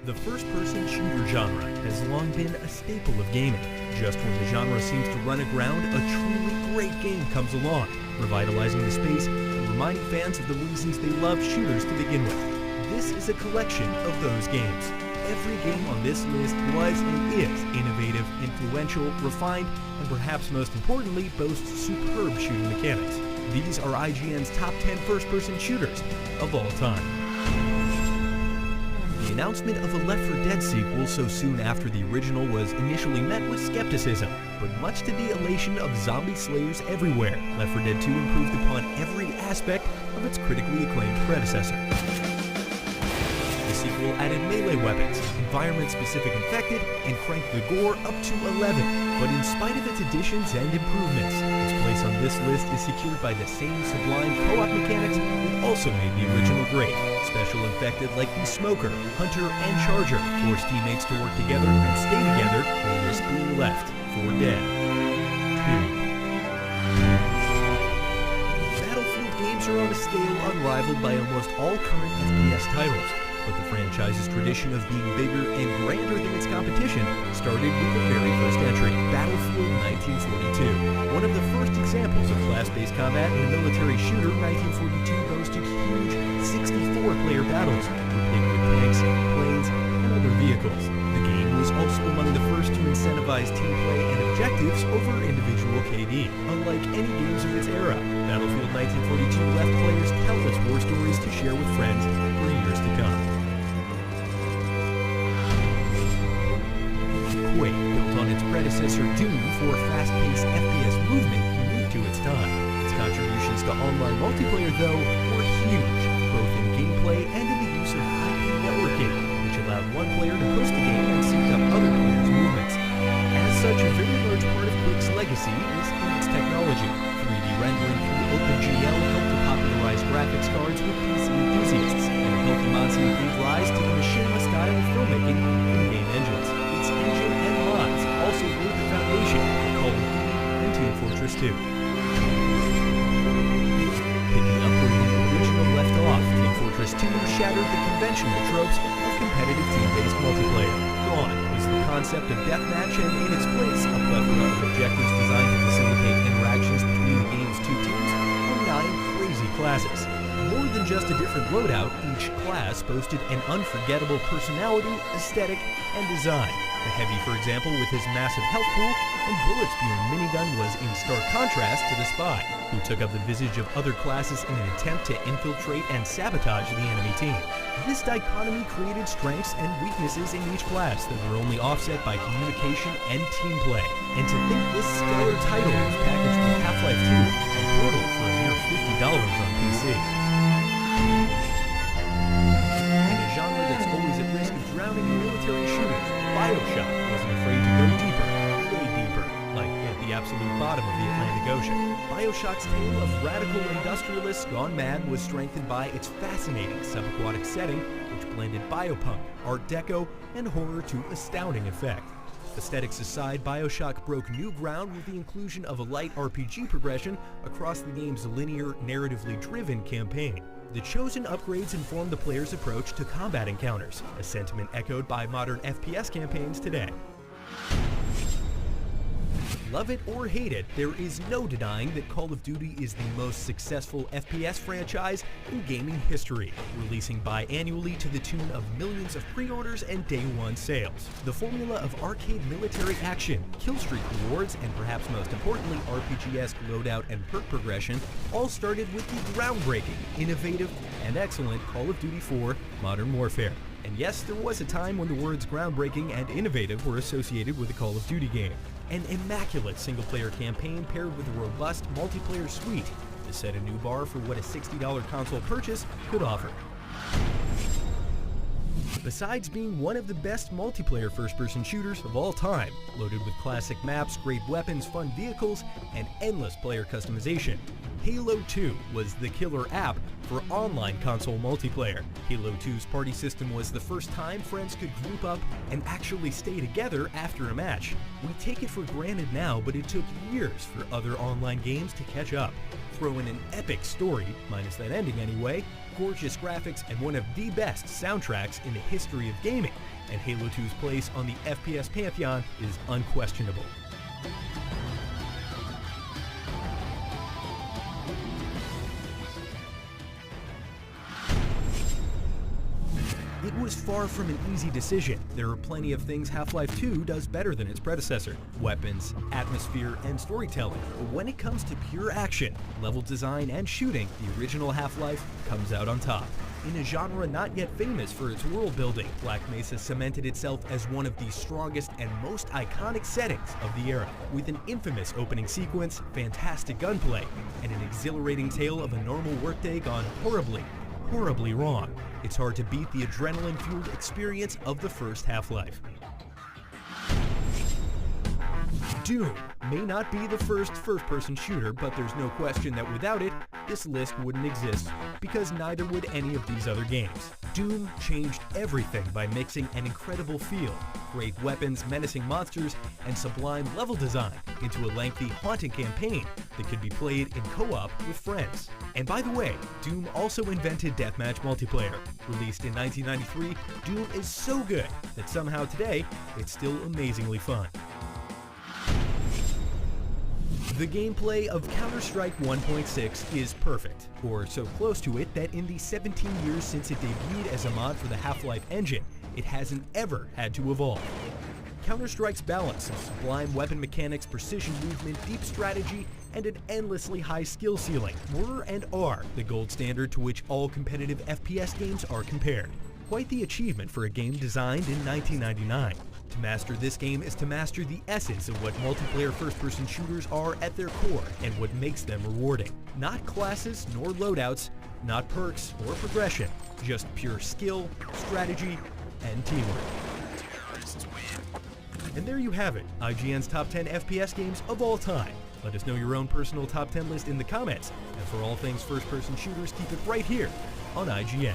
The first-person shooter genre has long been a staple of gaming. Just when the genre seems to run aground, a truly great game comes along, revitalizing the space and reminding fans of the reasons they love shooters to begin with. This is a collection of those games. Every game on this list was and is innovative, influential, refined, and perhaps most importantly, boasts superb shooting mechanics. These are IGN's top 10 first-person shooters of all time. The announcement of a Left 4 Dead sequel so soon after the original was initially met with skepticism, but much to the elation of zombie slayers everywhere, Left 4 Dead 2 improved upon every aspect of its critically acclaimed predecessor. The sequel added melee weapons, environment-specific infected, and cranked the gore up to 11. But in spite of its additions and improvements, its place on this list is secured by the same sublime co-op mechanics that also made the original great. Special infected like the Smoker, Hunter, and Charger force teammates to work together and stay together or risk being left for dead. 2. Battlefield games are on a scale unrivaled by almost all current FPS titles. But the franchise's tradition of being bigger and grander than its competition started with the very first entry, Battlefield 1942. One of the first examples of class-based combat in a military shooter, 1942 boasted huge 64-player battles, replete with tanks, planes, and other vehicles. The game was also among the first to incentivize team play and objectives over individual KD. Unlike any games of its era, Battlefield 1942 left players countless war stories to share with friends for years to come. Quake built on its predecessor Doom for a fast-paced FPS movement unique to its time. Its contributions to online multiplayer, though, were huge, both in gameplay and in the use of IP networking, which allowed one player to host a game and sync up other players' movements. As such, a very large part of Quake's legacy is in its technology. 3D rendering through OpenGL helped to popularize graphics cards with PC enthusiasts, and a healthy monsoon gave rise to the machinima style of filmmaking in game engines. Its engine and mods also laid the foundation for Call of Duty and Team Fortress 2. Picking up where the original left off, Team Fortress 2 shattered the conventional tropes of competitive team-based multiplayer. Gone was the concept of deathmatch, and in its place, a plethora of objectives designed to facilitate interactions between the game's two teams and 9 crazy classes. More than just a different loadout, each class boasted an unforgettable personality, aesthetic, and design. The Heavy, for example, with his massive health pool and bullet-spewing minigun, was in stark contrast to the Spy, who took up the visage of other classes in an attempt to infiltrate and sabotage the enemy team. This dichotomy created strengths and weaknesses in each class that were only offset by communication and team play. And to think this stellar title was packaged with Half-Life 2 and Portal for a mere $50 on PC. In a genre that's always at risk of drowning in military shooters, BioShock wasn't afraid to go deeper, way deeper, like at the absolute bottom of the Atlantic Ocean. BioShock's tale of radical industrialists gone mad was strengthened by its fascinating subaquatic setting, which blended biopunk, art deco, and horror to astounding effect. Aesthetics aside, BioShock broke new ground with the inclusion of a light RPG progression across the game's linear, narratively driven campaign. The chosen upgrades inform the player's approach to combat encounters, a sentiment echoed by modern FPS campaigns today. Love it or hate it, there is no denying that Call of Duty is the most successful FPS franchise in gaming history, releasing biannually to the tune of millions of pre-orders and day-one sales. The formula of arcade military action, killstreak rewards, and perhaps most importantly RPG-esque loadout and perk progression all started with the groundbreaking, innovative, and excellent Call of Duty 4 Modern Warfare. And yes, there was a time when the words groundbreaking and innovative were associated with a Call of Duty game. An immaculate single-player campaign paired with a robust multiplayer suite to set a new bar for what a $60 console purchase could offer. Besides being one of the best multiplayer first-person shooters of all time, loaded with classic maps, great weapons, fun vehicles, and endless player customization, Halo 2 was the killer app for online console multiplayer. Halo 2's party system was the first time friends could group up and actually stay together after a match. We take it for granted now, but it took years for other online games to catch up. throw in an epic story, minus that ending anyway, gorgeous graphics, and one of the best soundtracks in the history of gaming, and Halo 2's place on the FPS pantheon is unquestionable. It was far from an easy decision. There are plenty of things Half-Life 2 does better than its predecessor: weapons, atmosphere, and storytelling. But when it comes to pure action, level design, and shooting, the original Half-Life comes out on top. In a genre not yet famous for its world building, Black Mesa cemented itself as one of the strongest and most iconic settings of the era, with an infamous opening sequence, fantastic gunplay, and an exhilarating tale of a normal workday gone horribly wrong. It's hard to beat the adrenaline-fueled experience of the first Half-Life. Doom may not be the first-person shooter, but there's no question that without it, this list wouldn't exist, because neither would any of these other games. Doom changed everything by mixing an incredible feel, great weapons, menacing monsters, and sublime level design into a lengthy, haunting campaign that could be played in co-op with friends. And by the way, Doom also invented deathmatch multiplayer. Released in 1993, Doom is so good that somehow today, it's still amazingly fun. The gameplay of Counter-Strike 1.6 is perfect, or so close to it that in the 17 years since it debuted as a mod for the Half-Life engine, it hasn't ever had to evolve. Counter-Strike's balance of sublime weapon mechanics, precision movement, deep strategy, and an endlessly high skill ceiling were and are the gold standard to which all competitive FPS games are compared. Quite the achievement for a game designed in 1999. To master this game is to master the essence of what multiplayer first-person shooters are at their core and what makes them rewarding. Not classes nor loadouts, not perks or progression, just pure skill, strategy, and teamwork. And there you have it, IGN's top 10 FPS games of all time. Let us know your own personal top 10 list in the comments, and for all things first-person shooters, keep it right here on IGN.